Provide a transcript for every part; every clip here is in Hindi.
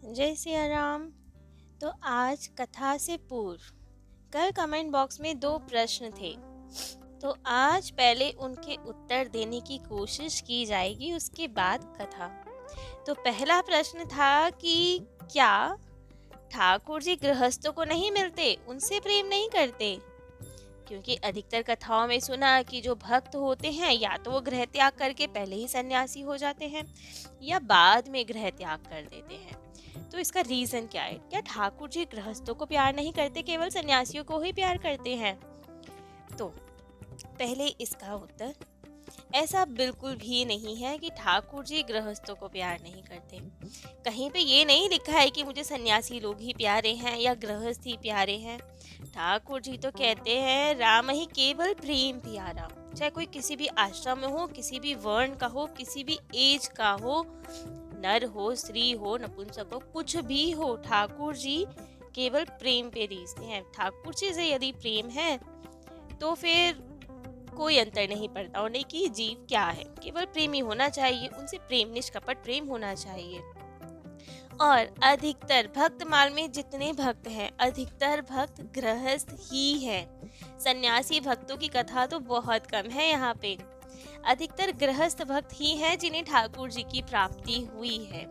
जय सिया राम। तो आज कथा से पूर्व कल कमेंट बॉक्स में 2 प्रश्न थे, तो आज पहले उनके उत्तर देने की कोशिश की जाएगी, उसके बाद कथा। तो पहला प्रश्न था कि क्या ठाकुर जी गृहस्थों को नहीं मिलते, उनसे प्रेम नहीं करते? क्योंकि अधिकतर कथाओं में सुना कि जो भक्त होते हैं या तो वो गृह त्याग करके पहले ही सन्यासी हो जाते हैं या बाद में गृह त्याग कर देते हैं। तो इसका रीजन क्या है? क्या ठाकुर जी गृहस्थों को प्यार नहीं करते, केवल सन्यासियों को ही प्यार करते हैं? तो पहले इसका उत्तर, ऐसा बिल्कुल भी नहीं है कि ठाकुर जी गृहस्थों को प्यार नहीं करते। कहीं पे ये नहीं लिखा है कि मुझे सन्यासी लोग ही प्यारे हैं या गृहस्थ ही प्यारे हैं। ठाकुर जी तो कहते हैं राम ही केवल प्रेम प्यारा। चाहे कोई किसी भी आश्रम में हो, किसी भी वर्ण का हो, किसी भी एज का हो, नर हो, स्त्री हो, नपुंसक हो, कुछ भी हो, ठाकुर जी केवल प्रेम पे रीझते हैं। ठाकुर जी से यदि प्रेम है तो फिर कोई अंतर नहीं पड़ता उन्हें कि जीव क्या है, केवल प्रेमी होना चाहिए, उनसे प्रेम, निष्कपट प्रेम होना चाहिए। और अधिकतर भक्त माल में जितने भक्त हैं, अधिकतर भक्त गृहस्थ ही हैं। सन्यासी भक्तों की कथा तो बहुत कम है यहाँ पे। अधिकतर गृहस्थ भक्त ही हैं जिन्हें ठाकुर जी की प्राप्ति हुई है।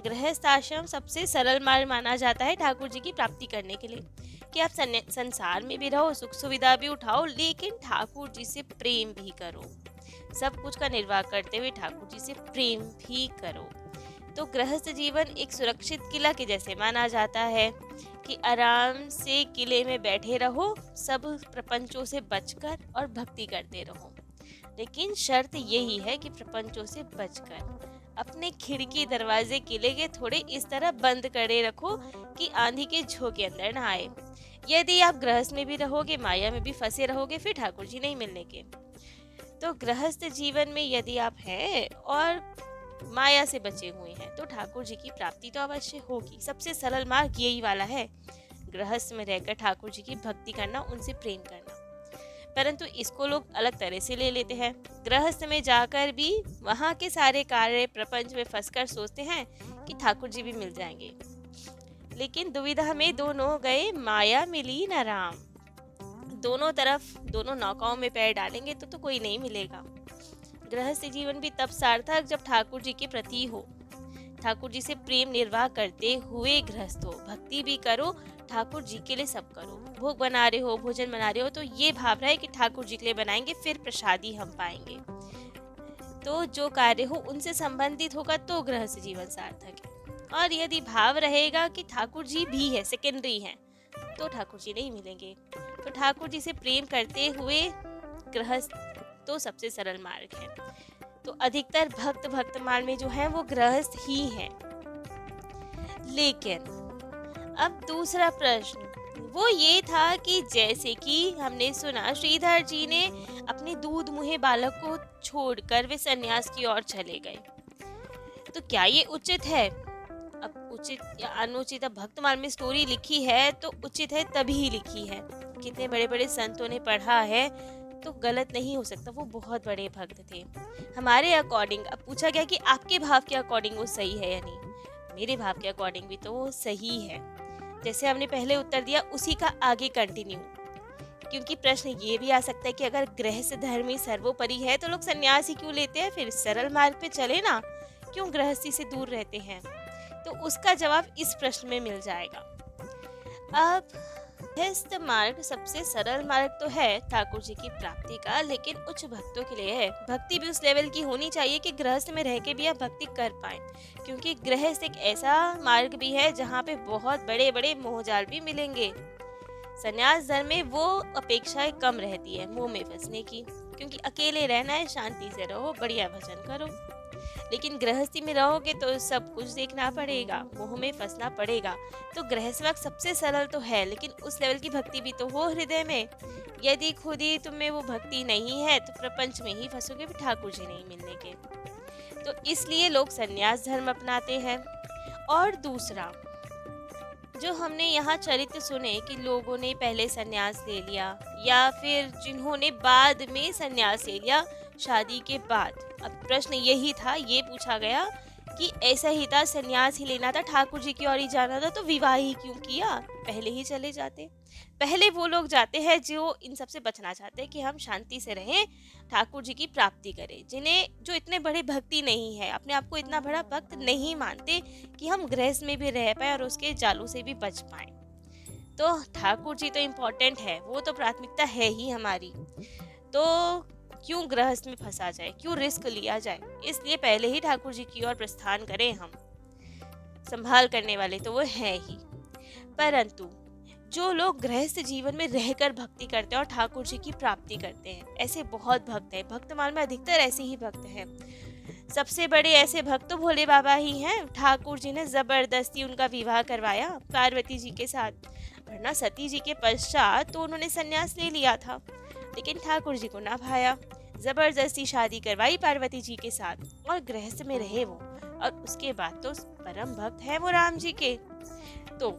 गृहस्थ आश्रम सबसे सरल मार्ग माना जाता है ठाकुर जी की प्राप्ति करने के लिए, कि आप संसार में भी रहो, सुख सुविधा भी उठाओ, लेकिन ठाकुर जी से प्रेम भी करो। सब कुछ का निर्वाह करते हुए ठाकुर जी से प्रेम भी करो। तो गृहस्थ जीवन एक सुरक्षित किला के जैसे माना जाता है कि आराम से किले में बैठे रहो, सब प्रपंचों से बचकर और भक्ति करते रहो। लेकिन शर्त यही है कि प्रपंचों से बचकर अपने खिड़की दरवाजे किले के थोड़े इस तरह बंद करे रखो कि आंधी के झोंके अंदर न आए। यदि आप गृहस्थ में भी रहोगे, माया में भी फंसे रहोगे, फिर ठाकुर जी नहीं मिलने के। तो गृहस्थ जीवन में यदि आप हैं और माया से बचे हुए हैं तो ठाकुर जी की प्राप्ति तो अवश्य होगी। सबसे सरल मार्ग यही वाला है, गृहस्थ में रहकर ठाकुर जी की भक्ति करना, उनसे प्रेम करना। परंतु इसको लोग अलग तरह से ले लेते हैं। गृहस्थ में जाकर भी वहाँ के सारे कार्य प्रपंच में फंसकर सोचते हैं कि ठाकुर जी भी मिल जाएंगे, लेकिन दुविधा में दोनों गए, माया मिली न राम। दोनों तरफ, दोनों नौकाओं में पैर डालेंगे तो कोई नहीं मिलेगा। गृहस्थ जीवन भी तब सार्थक जब ठाकुर जी के प्रति हो, ठाकुर जी से प्रेम निर्वाह करते हुए गृहस्थ हो, भक्ति भी करो, ठाकुर जी के लिए सब करो। भोग बना रहे हो, भोजन बना रहे हो, तो ये भाव रहे कि ठाकुर जी के लिए बनाएंगे, फिर प्रसादी हम पाएंगे। तो जो कार्य हो उनसे संबंधित होगा तो गृहस्थ जीवन सार्थक है। और यदि भाव रहेगा कि ठाकुर जी भी है, सेकेंडरी है, तो ठाकुर जी नहीं मिलेंगे। तो ठाकुर जी से प्रेम करते हुए गृहस्थ तो सबसे सरल मार्ग है। तो अधिकतर भक्त माल में जो है वो गृहस्थ ही है। लेकिन अब दूसरा प्रश्न वो ये था कि जैसे कि हमने सुना श्रीधर जी ने अपने दूध मुहे बालक को छोड़कर वे सन्यास की ओर चले गए, तो क्या ये उचित है? अब उचित या अनुचित, अब भक्तमाल में स्टोरी लिखी है तो उचित है तभी लिखी है। कितने बड़े बड़े संतों ने पढ़ा है तो गलत नहीं हो सकता, वो बहुत बड़े भक्त थे। हमारे अकॉर्डिंग अब पूछा गया कि आपके भाव के अकॉर्डिंग वो सही है या नहीं। मेरे भाव के अकॉर्डिंग भी तो वो सही है। जैसे हमने पहले उत्तर दिया उसी का आगे कंटिन्यू, क्योंकि प्रश्न ये भी आ सकता है कि अगर गृहस्थ धर्म ही सर्वोपरि है तो लोग सन्यास ही क्यों लेते हैं, फिर सरल मार्ग पे चले ना, क्यों गृहस्थी से दूर रहते हैं? तो उसका जवाब इस प्रश्न में मिल जाएगा। अब गृहस्थ मार्ग सबसे सरल मार्ग तो है ठाकुर जी की प्राप्ति का, लेकिन उच्च भक्तों के लिए है। भक्ति भी उस लेवल की होनी चाहिए कि गृहस्थ में रह के भी आप भक्ति कर पाए, क्योंकि गृहस्थ एक ऐसा मार्ग भी है जहाँ पे बहुत बड़े बड़े मोहजाल भी मिलेंगे। सन्यास धर्म में वो अपेक्षाएं कम रहती है मोह में फंसने की, क्योंकि अकेले रहना है, शांति से रहो, बढ़िया भजन करो। लेकिन गृहस्थी में रहोगे तो सब कुछ देखना पड़ेगा, मोह में फंसना पड़ेगा। तो गृहस्थ सबसे सरल तो है, लेकिन उस लेवल की भक्ति भी तो हो हृदय में। यदि खुद ही तुम में वो भक्ति नहीं है तो प्रपंच में ही फंसोगे, भी ठाकुर जी नहीं मिलने के। तो इसलिए लोग सन्यास धर्म अपनाते हैं। और दूसरा, जो हमने यहाँ चरित्र सुने कि लोगों ने पहले सन्यास ले लिया या फिर जिन्होंने बाद में सन्यास ले लिया शादी के बाद। अब प्रश्न यही था, ये पूछा गया कि ऐसा ही था, संन्यास ही लेना था, ठाकुर जी की ओर ही जाना था, तो विवाह ही क्यों किया, पहले ही चले जाते। पहले वो लोग जाते हैं जो इन सब से बचना चाहते हैं कि हम शांति से रहें, ठाकुर जी की प्राप्ति करें, जिन्हें जो इतने बड़े भक्ति नहीं है, अपने आप को इतना बड़ा भक्त नहीं मानते कि हम गृहस्थ में भी रह पाए और उसके जालों से भी बच पाए। तो ठाकुर जी तो इम्पोर्टेंट है, वो तो प्राथमिकता है ही हमारी, तो क्यों गृहस्थ में फंसा जाए, क्यों रिस्क लिया जाए, इसलिए पहले ही ठाकुर जी की ओर प्रस्थान करें हम। संभाल करने वाले तो वो है ही। परंतु जो लोग गृहस्थ जीवन में रहकर भक्ति करते हैं और ठाकुर जी की प्राप्ति करते हैं, ऐसे बहुत भक्त हैं, भक्तमाल में अधिकतर ऐसे ही भक्त हैं। सबसे बड़े ऐसे भक्त तो भोले बाबा ही हैं। ठाकुर जी ने जबरदस्ती उनका विवाह करवाया पार्वती जी के साथ, वरना सती जी के पश्चात तो उन्होंने संन्यास ले लिया था, लेकिन ठाकुर जी को ना भाया, जबरदस्ती शादी करवाई पार्वती जी के साथ और गृहस्थ में रहे वो, और उसके बाद तो परम भक्त है वो राम जी के। तो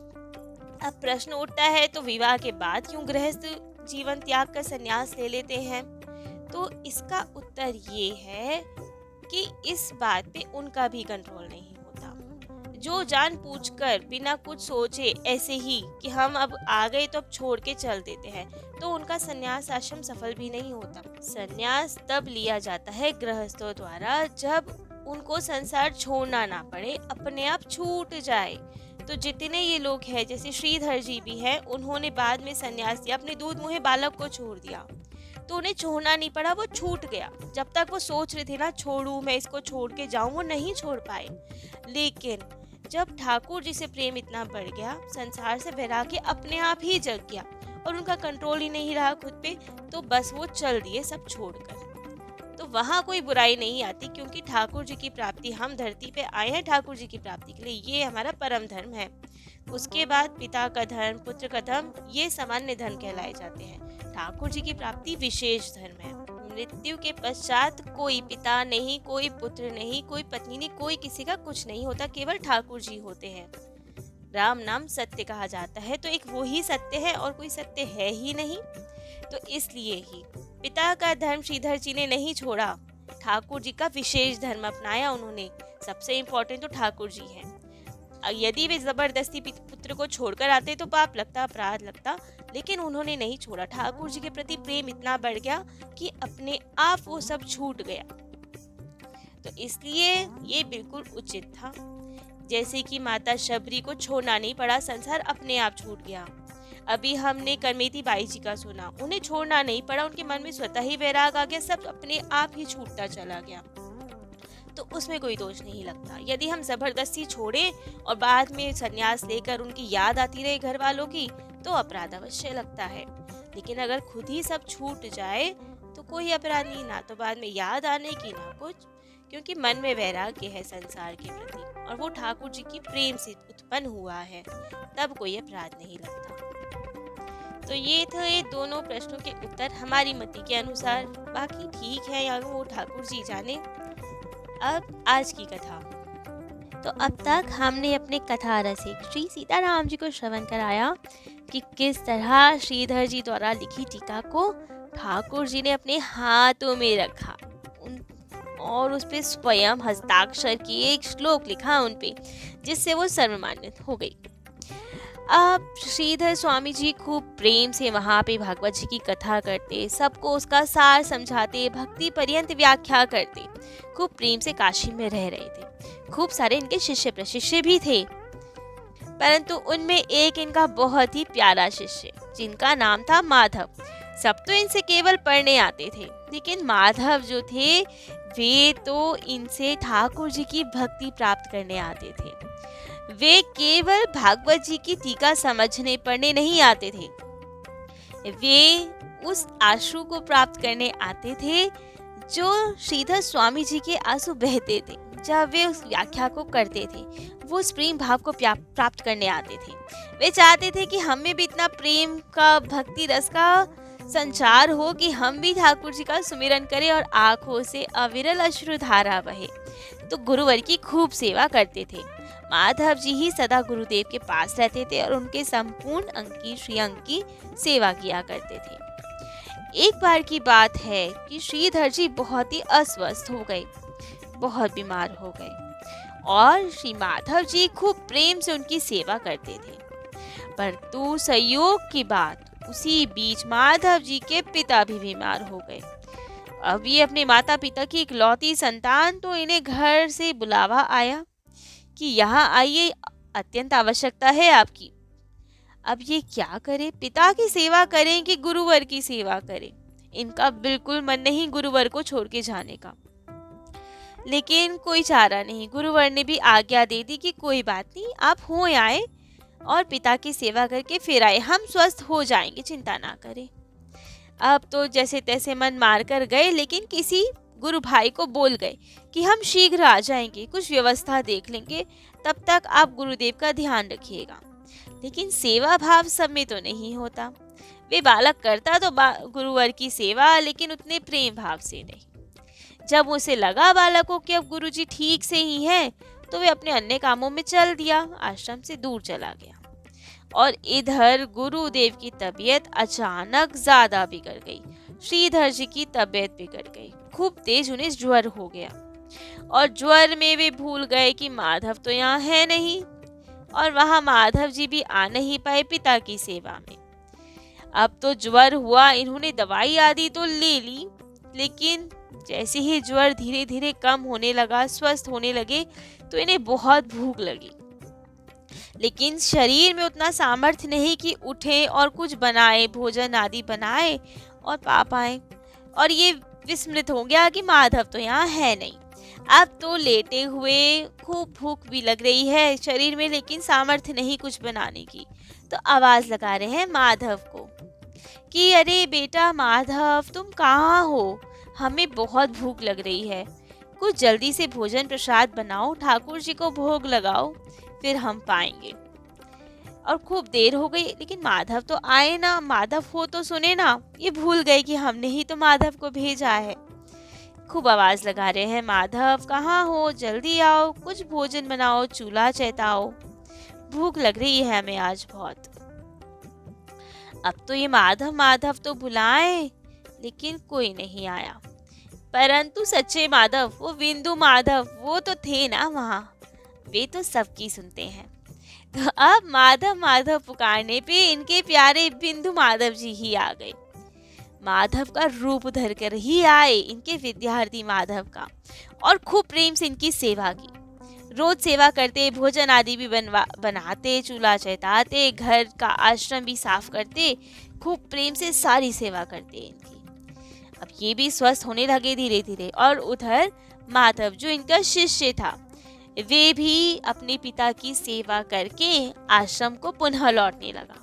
अब प्रश्न उठता है, तो विवाह के बाद क्यों गृहस्थ जीवन त्याग कर संन्यास ले लेते हैं? तो इसका उत्तर ये है कि इस बात पे उनका भी कंट्रोल नहीं होता। जो जानबूझकर बिना कुछ सोचे ऐसे ही कि हम अब आ गए तो अब छोड़ के चल देते हैं, तो उनका संन्यास आश्रम सफल भी नहीं होता। संन्यास तब लिया जाता है गृहस्थों द्वारा जब उनको संसार छोड़ना ना पड़े, अपने आप छूट जाए। तो जितने ये लोग हैं, जैसे श्रीधर जी भी हैं, उन्होंने बाद में संन्यास लिया, अपने दूध मुहे बालक को छोड़ दिया, तो उन्हें छोड़ना नहीं पड़ा, वो छूट गया। जब तक वो सोच रहे थे ना, छोड़ू मैं इसको, छोड़ के जाऊं, वो नहीं छोड़ पाए। लेकिन जब ठाकुर जी से प्रेम इतना बढ़ गया, संसार से वैराग्य अपने आप ही जग गया और उनका कंट्रोल ही नहीं रहा खुद पे, तो बस वो चल दिए सब छोड़कर। तो वहाँ कोई बुराई नहीं आती, क्योंकि ठाकुर जी की प्राप्ति, हम धरती पे आए हैं ठाकुर जी की प्राप्ति के लिए, ये हमारा परम धर्म है। उसके बाद पिता का धर्म, पुत्र का धर्म, ये सामान्य धर्म कहलाए जाते हैं। ठाकुर जी की प्राप्ति विशेष धर्म है। मृत्यु के पश्चात कोई पिता नहीं, कोई पुत्र नहीं, कोई पत्नी नहीं, कोई किसी का कुछ नहीं होता, केवल ठाकुर जी होते हैं। राम नाम सत्य कहा जाता है, तो एक वो ही सत्य है और कोई सत्य है ही नहीं। तो इसलिए ही पिता का धर्म श्रीधर जी ने नहीं छोड़ा, ठाकुर जी का विशेष धर्म अपनाया उन्होंने। सबसे इम्पोर्टेंट तो ठाकुर जी हैं। यदि वे जबरदस्ती पुत्र को छोड़कर आते तो पाप लगता, अपराध लगता, लेकिन उन्होंने नहीं छोड़ा। ठाकुर जी के प्रति प्रेम इतना बढ़ गया कि अपने आप वो सब छूट गया। तो इसलिए ये बिल्कुल उचित था। जैसे कि माता शबरी को छोड़ना नहीं पड़ा, संसार अपने आप छूट गया। अभी हमने करमेती बाई जी का सुना, उन्हें छोड़ना नहीं पड़ा, उनके मन में स्वतः ही वैराग आ गया, सब अपने आप ही छूटता चला गया, तो उसमें कोई दोष नहीं लगता। यदि हम जबरदस्ती छोड़े और बाद में संन्यास लेकर उनकी याद आती रहे घर वालों की, तो अपराध अवश्य लगता है। लेकिन अगर खुद ही सब छूट जाए तो कोई अपराध नहीं, ना तो बाद में याद आने की ना कुछ, क्योंकि मन में वैराग्य है संसार के प्रति और वो ठाकुर जी की प्रेम से उत्पन्न हुआ है, तब कोई अपराध नहीं लगता। तो ये थे दोनों प्रश्नों के उत्तर हमारी मति के अनुसार। बाकी ठीक है, या वो ठाकुर जी जाने। अब आज की कथा। तो अब तक हमने अपने कथा रसिक श्री सीताराम जी को श्रवण कराया कि किस तरह श्रीधर जी द्वारा लिखी टीका को ठाकुर जी ने अपने हाथों में रखा और उस पे स्वयं हस्ताक्षर की एक श्लोक लिखा उन पे, जिससे वो सर्वमान्य हो गई। अब श्रीधर स्वामी जी खूब प्रेम से वहाँ पे भागवत जी की कथा करते, सबको उसका सार समझाते, भक्ति पर्यंत व्याख्या करते। खूब प्रेम से काशी में रह रहे थे। खूब सारे इनके शिष्य प्रशिष्य भी थे, परंतु उनमें एक इनका बहुत ही प्यारा शिष्य, जिनका नाम था माधव। सब तो इनसे केवल पढ़ने आते थे, लेकिन माधव जो थे वे तो इनसे ठाकुर जी की भक्ति प्राप्त करने आते थे। वे केवल भागवत जी की टीका समझने पढ़ने नहीं आते थे, वे उस आंसू को प्राप्त करने आते थे जो श्रीधर स्वामी जी के आंसू बहते थे जब वे उस व्याख्या को करते थे। वो उस प्रेम भाव को प्राप्त करने आते थे। वे चाहते थे कि हमें भी इतना प्रेम का, भक्ति रस का संचार हो कि हम भी ठाकुर जी का सुमिरन करें और आंखों से अविरल अश्रुधारा बहे। तो गुरुवर की खूब सेवा करते थे। माधव जी ही सदा गुरुदेव के पास रहते थे और उनके संपूर्ण अंकी श्रीअंग की सेवा किया करते थे। एक बार की बात है कि श्रीधर जी बहुत ही अस्वस्थ हो गए, बहुत बीमार हो गए और श्री माधव जी खूब प्रेम से उनकी सेवा करते थे। परंतु संयोग की बात, उसी बीच माधव जी के पिता भी बीमार हो गए। अब ये अपने माता पिता की इकलौती संतान, तो इन्हें घर से बुलावा आया कि यहाँ आइए, अत्यंत आवश्यकता है आपकी। अब ये क्या करें, पिता की सेवा करें कि गुरुवर की सेवा करें? इनका बिल्कुल मन नहीं गुरुवर को छोड़ के जाने का, लेकिन कोई चारा नहीं। गुरुवर ने भी आज्ञा दे दी कि कोई बात नहीं, आप हो आए और पिता की सेवा करके फिर आए, हम स्वस्थ हो जाएंगे, चिंता ना करें। अब तो जैसे तैसे मन मार कर गए, लेकिन किसी गुरु भाई को बोल गए कि हम शीघ्र आ जाएंगे, कुछ व्यवस्था देख लेंगे, तब तक आप गुरुदेव का ध्यान रखिएगा। लेकिन सेवा भाव सब में तो नहीं होता। वे बालक करता तो गुरुवर की सेवा, लेकिन उतने प्रेम भाव से नहीं। जब उसे लगा बालकों कि अब गुरुजी ठीक से ही हैं, तो वे अपने अन्य कामों में चल दिया, आश्रम से दूर चला गया। और इधर गुरुदेव की तबीयत अचानक ज्यादा बिगड़ गई। श्रीधर जी की तबीयत बिगड़ गई, खूब तेज उन्हें ज्वर हो गया। और ज्वर में वे भूल गए कि माधव तो यहाँ है नहीं, और वहां माधव जी भी आ नहीं पाए पिता की सेवा में। अब तो ज्वर हुआ, इन्होंने दवाई आदि तो ले ली, लेकिन जैसे ही ज्वर धीरे धीरे कम होने लगा, स्वस्थ होने लगे, तो इन्हें बहुत भूख लगी। लेकिन शरीर में उतना सामर्थ्य नहीं कि उठे और कुछ बनाए, भोजन आदि बनाए और पा पाए। और ये विस्मृत हो गया कि माधव तो यहाँ है नहीं। अब तो लेटे हुए खूब भूख भी लग रही है शरीर में, लेकिन सामर्थ्य नहीं कुछ बनाने की। तो आवाज लगा रहे हैं माधव को कि अरे बेटा माधव, तुम कहाँ हो? हमें बहुत भूख लग रही है, कुछ जल्दी से भोजन प्रसाद बनाओ, ठाकुर जी को भोग लगाओ, फिर हम पाएंगे। और खूब देर हो गई, लेकिन माधव तो आए ना। माधव हो तो सुने ना, ये भूल गए कि हमने ही तो माधव को भेजा है। खूब आवाज लगा रहे हैं, माधव कहाँ हो, जल्दी आओ, कुछ भोजन बनाओ, चूल्हा चेताओ, भूख लग रही है हमें आज बहुत। अब तो ये माधव माधव तो बुलाए, लेकिन कोई नहीं आया। परंतु सच्चे माधव, वो बिंदु माधव, वो तो थे ना वहाँ, वे तो सबकी सुनते हैं। तो अब माधव माधव पुकारने पे इनके प्यारे बिंदु माधव जी ही आ गए। माधव का रूप धर कर ही आए, इनके विद्यार्थी माधव का, और खूब प्रेम से इनकी सेवा की। रोज सेवा करते, भोजन आदि भी बनाते, चूल्हा चेताते, घर का आश्रम भी साफ करते, खूब प्रेम से सारी सेवा करते इनकी। अब ये भी स्वस्थ होने लगे धीरे धीरे। और उधर माधव जो इनका शिष्य था, वे भी अपने पिता की सेवा करके आश्रम को पुनः लौटने लगा।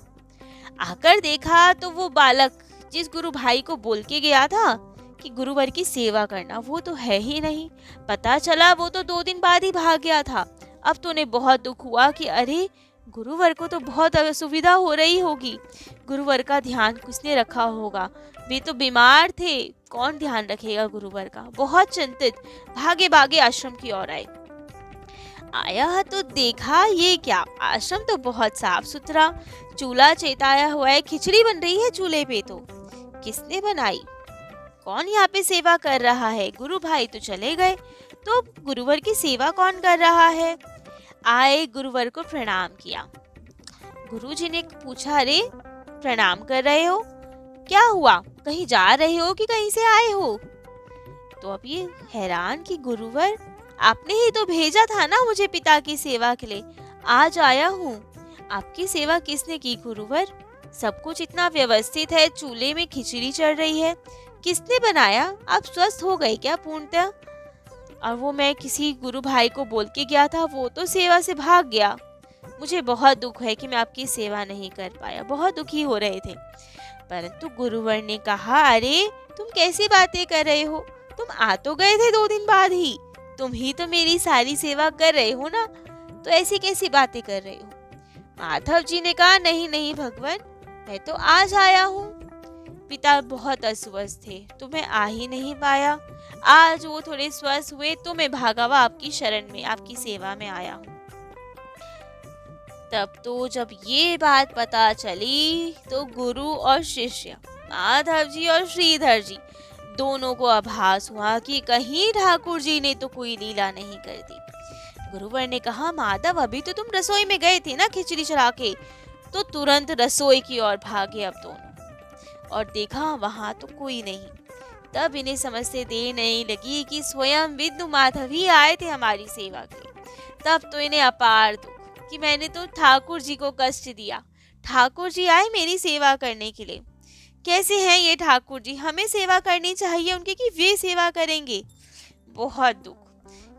आकर देखा तो वो बालक जिस गुरु भाई को बोल के गया था कि गुरुवर की सेवा करना, वो तो है ही नहीं। पता चला वो तो 2 दिन बाद ही भाग गया था। अब तो उन्हें बहुत दुख हुआ कि अरे गुरुवर को तो बहुत असुविधा हो रही होगी, गुरुवर का ध्यान किसने रखा होगा, वे तो बीमार थे, कौन ध्यान रखेगा गुरुवर का। बहुत चिंतित भागे भागे आश्रम की ओर आया तो देखा ये क्या, आश्रम तो बहुत साफ सुथरा, चूल्हा चेताया हुआ है, खिचड़ी बन रही है चूल्हे पे। तो किसने बनाई, कौन यहाँ पे सेवा कर रहा है? गुरु भाई तो चले गए, तो गुरुवर की सेवा कौन कर रहा है? आए, गुरुवर को प्रणाम किया। गुरुजी ने पूछा, अरे प्रणाम कर रहे हो, क्या हुआ, कहीं जा रहे हो कि कहीं से आए हो? तो अब ये हैरान कि गुरुवर, आपने ही तो भेजा था ना मुझे पिता की सेवा के लिए, आज आया हूँ। आपकी सेवा किसने की गुरुवर? सब कुछ इतना व्यवस्थित है, चूल्हे में खिचड़ी चढ़ रही है, किसने बनाया? आप स्वस्थ हो गए क्या पूर्णतः? और वो मैं किसी गुरु भाई को बोल के गया था, वो तो सेवा से भाग गया। मुझे बहुत दुख है कि मैं आपकी सेवा नहीं कर पाया। बहुत दुखी हो रहे थे। परंतु गुरुवर ने कहा, अरे तुम कैसी बातें कर रहे हो, तुम आ तो गए थे 2 दिन बाद ही, तुम ही तो मेरी सारी सेवा कर रहे हो ना, तो ऐसी कैसी बातें कर रहे हो? माधव जी ने कहा, नहीं नहीं भगवान, मैं तो आज आया हूँ, पिता बहुत अस्वस्थ थे तो मैं आ ही नहीं पाया। आज वो थोड़े स्वस्थ हुए तो मैं भागा हुआ आपकी शरण में, आपकी सेवा में आया हूँ। तब तो जब ये बात पता चली तो गुरु और शिष्य, माधव जी और श्रीधर जी, दोनों को आभास हुआ कि कहीं ठाकुर जी ने तो कोई लीला नहीं कर दी। गुरुवर ने कहा, माधव अभी तो तुम रसोई में गए थे ना खिचड़ी चढ़ा के। तो तुरंत रसोई की ओर भागे अब दोनों, और देखा वहां तो कोई नहीं। तब इन्हें समझते देर नहीं लगी कि स्वयं विष्णु माधव ही आए थे हमारी सेवा के। तब तो इन्हें अपार दुख कि मैंने तो ठाकुर जी को कष्ट दिया। ठाकुर जी आए मेरी सेवा करने के लिए। कैसे हैं ये ठाकुर जी, हमें सेवा करनी चाहिए उनकी कि वे सेवा करेंगे। बहुत दुख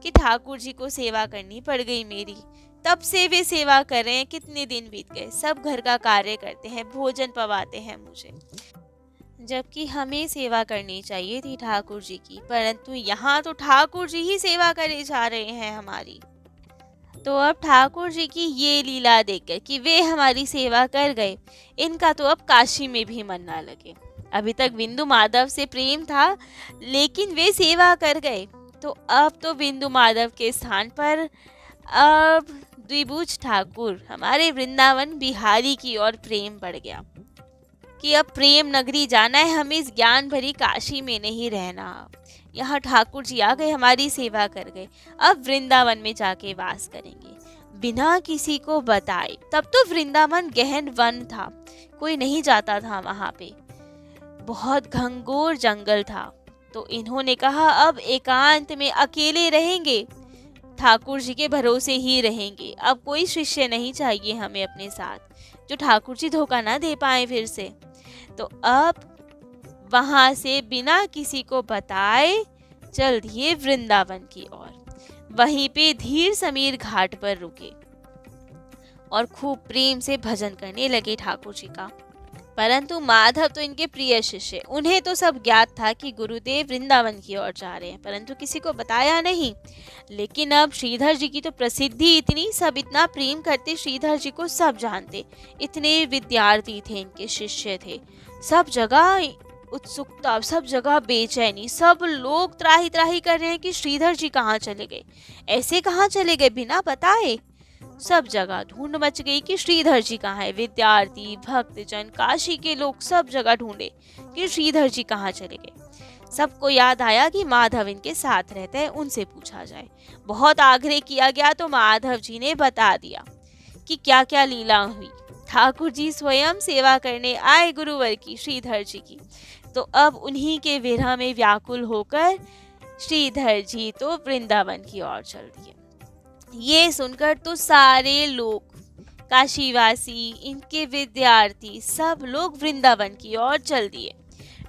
कि ठाकुर जी को सेवा करनी पड़ गई मेरी। तब से वे सेवा कर रहे हैं, कितने दिन बीत गए, सब घर का कार्य करते हैं, भोजन पवाते हैं मुझे, जबकि हमें सेवा करनी चाहिए थी ठाकुर जी की, परंतु यहाँ तो ठाकुर जी ही सेवा करे जा रहे हैं हमारी। तो अब ठाकुर जी की ये लीला देखकर कि वे हमारी सेवा कर गए, इनका तो अब काशी में भी मन ना लगे। अभी तक बिंदु माधव से प्रेम था, लेकिन वे सेवा कर गए, तो अब तो बिंदु माधव के स्थान पर अब द्विभुज ठाकुर हमारे वृंदावन बिहारी की ओर प्रेम बढ़ गया कि अब प्रेम नगरी जाना है, हमें इस ज्ञान भरी काशी में नहीं रहना। यहाँ ठाकुर जी आ गए, हमारी सेवा कर गए, अब वृंदावन में जाके वास करेंगे बिना किसी को बताए। तब तो वृंदावन गहन वन था, कोई नहीं जाता था वहां पे, बहुत घंघोर जंगल था। तो इन्होंने कहा अब एकांत में अकेले रहेंगे, ठाकुर जी के भरोसे ही रहेंगे, अब कोई शिष्य नहीं चाहिए हमें अपने साथ, जो ठाकुर जी धोखा ना दे पाए फिर से। तो अब वहां से बिना किसी को बताए चल दिए वृंदावन की ओर। वहीं पे धीर समीर घाट पर रुके और खूब प्रेम से भजन करने लगे ठाकुर जी का। परंतु माधव तो इनके प्रिय शिष्य, उन्हें तो सब ज्ञात था कि गुरुदेव वृंदावन की ओर जा रहे हैं, परंतु किसी को बताया नहीं। लेकिन अब श्रीधर जी की तो प्रसिद्धि इतनी, सब इतना प्रेम करते श्रीधर जी को, सब जानते, इतने विद्यार्थी थे, इनके शिष्य थे, सब जगह उत्सुकता, सब जगह बेचैनी, सब लोग त्राही त्राही कर रहे हैं कि श्रीधर जी कहाँ चले गए, ऐसे कहाँ चले गए बिना बताए। सब जगह ढूंढ मच गई कि श्रीधर जी कहाँ है। विद्यार्थी, भक्तजन, काशी के लोग सब जगह ढूंढे कि श्रीधर जी कहाँ चले गए। सबको याद आया कि माधव इनके साथ रहते हैं, उनसे पूछा जाए। बहुत आग्रह किया गया तो माधव जी ने बता दिया कि क्या क्या लीला हुई। ठाकुर जी स्वयं सेवा करने आए गुरुवर की, श्रीधर जी की। तो अब उन्हीं के विरह में व्याकुल होकर श्रीधर जी तो वृंदावन की ओर चल दिए। ये सुनकर तो सारे लोग, काशीवासी, इनके विद्यार्थी, सब लोग वृंदावन की ओर चल दिए।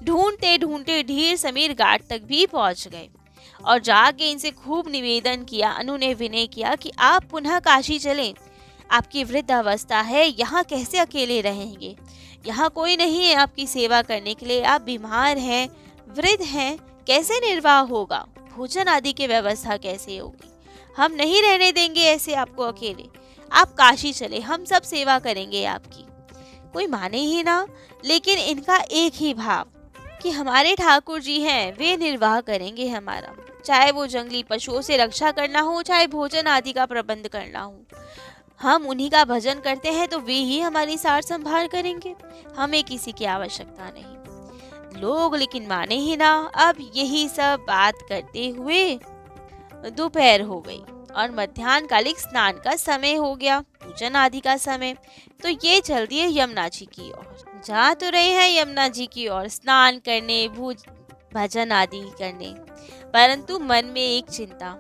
ढूंढते ढूंढते ढीर समीर घाट तक भी पहुंच गए और जाके इनसे खूब निवेदन किया, अनुनय विनय किया कि आप पुनः काशी चलें, आपकी वृद्ध अवस्था है, यहाँ कैसे अकेले रहेंगे, यहाँ कोई नहीं है आपकी सेवा करने के लिए, आप बीमार हैं, वृद्ध हैं, कैसे निर्वाह होगा, भोजन आदि की व्यवस्था कैसे होगी, हम नहीं रहने देंगे ऐसे आपको अकेले, आप काशी चले, हम सब सेवा करेंगे आपकी। कोई माने ही ना, लेकिन इनका एक ही भाव कि हमारे ठाकुर जी हैं, वे निर्वाह करेंगे हमारा, चाहे वो जंगली पशुओं से रक्षा करना हो, चाहे भोजन आदि का प्रबंध करना हो, हम उन्हीं का भजन करते हैं तो वे ही हमारी सार संभाल करेंगे, हमें किसी की आवश्यकता नहीं। लोग लेकिन माने ही ना। अब यही सब बात करते हुए दोपहर हो गई और मध्याह्न कालिक स्नान का समय हो गया, पूजन आदि का समय। तो ये चल दिए यमुना जी की ओर। जा तो रहे हैं यमुना जी की ओर स्नान करने, भजन आदि करने, परंतु मन में एक चिंता,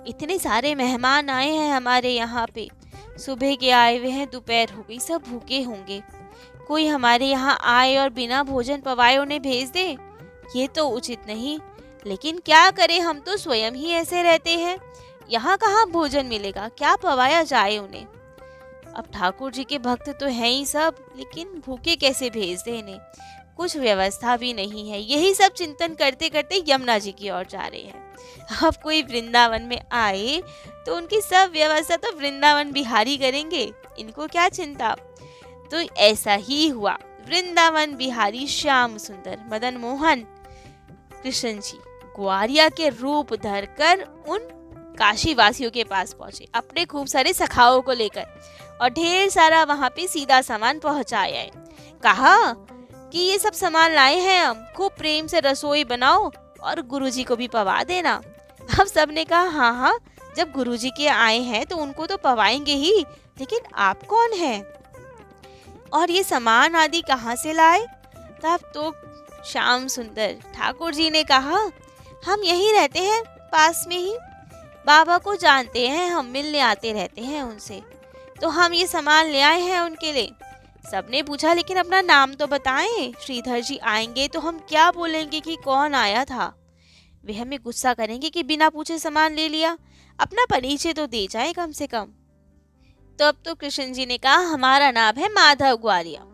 इतने सारे मेहमान आए हैं हमारे यहाँ पे, सुबह के आए हुए हैं, दोपहर हो गई, सब भूखे होंगे, कोई हमारे यहाँ आए और बिना भोजन पवाए उन्हें भेज दे, ये तो उचित नहीं। लेकिन क्या करें, हम तो स्वयं ही ऐसे रहते हैं, यहाँ कहाँ भोजन मिलेगा, क्या पवाया जाए उन्हें। अब ठाकुर जी के भक्त तो हैं ही सब, लेकिन भूखे कैसे भेज दे इन्हें, कुछ व्यवस्था भी नहीं है। यही सब चिंतन करते करते यमुना जी की ओर जा रहे हैं। अब कोई वृंदावन में आए तो उनकी सब व्यवस्था तो वृंदावन बिहारी करेंगे, इनको क्या चिंता। तो ऐसा ही हुआ। वृंदावन बिहारी श्याम सुंदर मदन मोहन कृष्ण जी ग्वारिया के रूप धरकर उन काशी वासियों के पास पहुंचे अपने खूब सारे सखाओं को लेकर, और ढेर सारा वहां पे सीधा सामान पहुंचाया है। कहा कि ये सब सामान लाए हैं हम, खूब प्रेम से रसोई बनाओ और गुरुजी को भी पवा देना। अब सबने कहा हाँ हाँ जब गुरुजी के आए हैं तो उनको तो पवाएंगे ही, लेकिन आप कौन हैं और ये सामान आदि कहाँ से लाए? तब तो श्याम सुंदर ठाकुर जी ने कहा, हम यहीं रहते हैं, पास में ही, बाबा को जानते हैं, हम मिलने आते रहते हैं उनसे, तो हम ये सामान ले आए हैं उनके लिए। सबने पूछा, लेकिन अपना नाम तो बताएं, श्रीधर जी आएंगे तो हम क्या बोलेंगे कि कौन आया था? वे हमें गुस्सा करेंगे कि बिना पूछे सामान ले लिया, अपना परिचय तो दे जाए कम से कम। तो अब तो कृष्ण जी ने कहा, हमारा नाम है माधव ग्वालिया,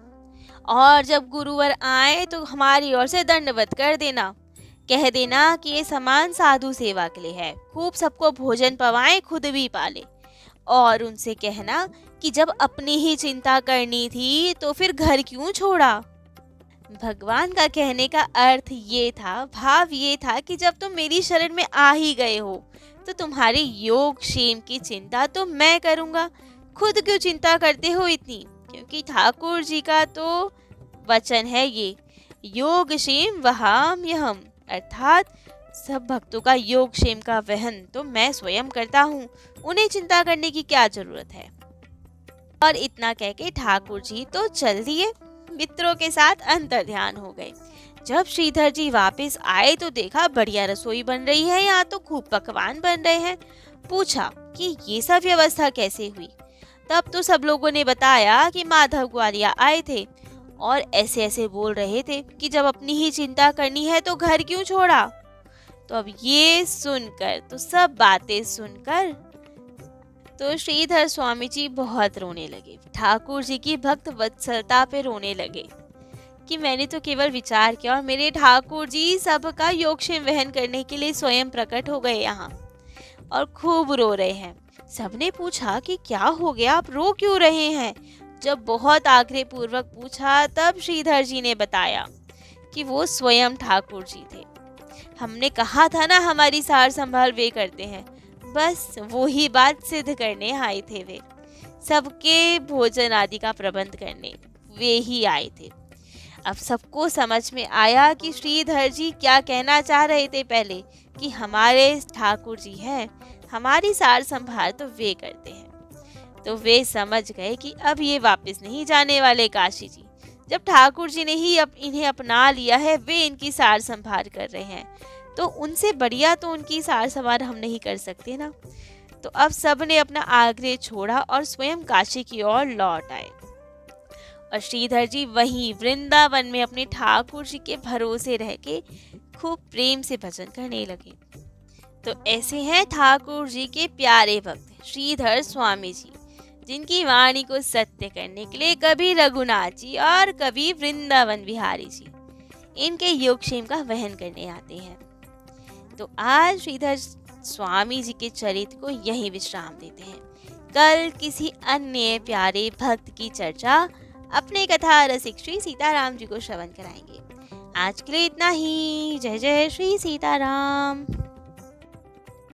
और जब गुरुवर आए तो हमारी ओर से दंडवत कर देना, कह देना कि ये सामान साधु सेवा के लिए है, खूब सबको भोजन पवाएं, खुद भी पाले, और उनसे कहना कि जब अपनी ही चिंता करनी थी तो फिर घर क्यों छोड़ा? भगवान का कहने का अर्थ ये था, भाव ये था कि जब तुम मेरी शरण में आ ही गए हो तो तुम्हारी योग क्षेम की चिंता तो मैं करूंगा, खुद क्यों चिंता करते हो इतनी? क्योंकि ठाकुर जी का तो वचन है ये, योग क्षेम वहाम यहम, अर्थात सब भक्तों का योग क्षेम का वहन तो मैं स्वयं करता हूँ, उन्हें चिंता करने की क्या जरूरत है? और इतना कह के ठाकुर जी तो चल दिए, मित्रों के साथ अंतर ध्यान हो गए। जब श्रीधर जी वापस आए तो देखा बढ़िया रसोई बन रही है, यहाँ तो खूब पकवान बन रहे हैं। पूछा कि ये सब व्यवस्था कैसे हुई? तब तो सब लोगों ने बताया कि माधव ग्वालिया आए थे और ऐसे ऐसे बोल रहे थे कि जब अपनी ही चिंता करनी है तो घर क्यों छोड़ा? तो अब ये सुनकर, तो सब बातें सुनकर तो श्रीधर स्वामी जी बहुत रोने लगे, ठाकुर जी की भक्त वत्सलता पे रोने लगे कि मैंने तो केवल विचार किया और मेरे ठाकुर जी सबका योगक्षेम वहन करने के लिए स्वयं प्रकट हो गए यहाँ, और खूब रो रहे हैं। सबने पूछा कि क्या हो गया, आप रो क्यों रहे हैं? जब बहुत आग्रह पूर्वक पूछा तब श्रीधर जी ने बताया कि वो स्वयं ठाकुर जी थे। हमने कहा था ना हमारी सार संभाल वे करते हैं, बस वो ही बात सिद्ध करने आए थे। वे सबके भोजन आदि का प्रबंध करने वे ही आए थे। अब सबको समझ में आया कि श्रीधर जी क्या कहना चाह रहे थे पहले, कि हमारे ठाकुर जी हैं, हमारी सार संभाल तो वे करते हैं। तो वे समझ गए कि अब ये वापस नहीं जाने वाले काशी जी, जब ठाकुर जी ने ही इन्हें अपना लिया है, वे इनकी सार संभाल कर रहे हैं, तो उनसे बढ़िया तो उनकी सार संभाल हम नहीं कर सकते ना। तो अब सब ने अपना आग्रह छोड़ा और स्वयं काशी की ओर लौट आए, और श्रीधर जी वहीं वृंदावन में अपने ठाकुर जी के भरोसे रह के खूब प्रेम से भजन करने लगे। तो ऐसे हैं ठाकुर जी के प्यारे भक्त श्रीधर स्वामी जी, जिनकी वाणी को सत्य करने के लिए कभी रघुनाथ जी और कभी वृंदावन बिहारी जी इनके योगक्षेम का वहन करने आते हैं। तो आज श्रीधर स्वामी जी के चरित्र को यही विश्राम देते हैं। कल किसी अन्य प्यारे भक्त की चर्चा अपने कथा रसिक श्री सीताराम जी को श्रवण कराएंगे। आज के लिए इतना ही। जय जय श्री सीताराम।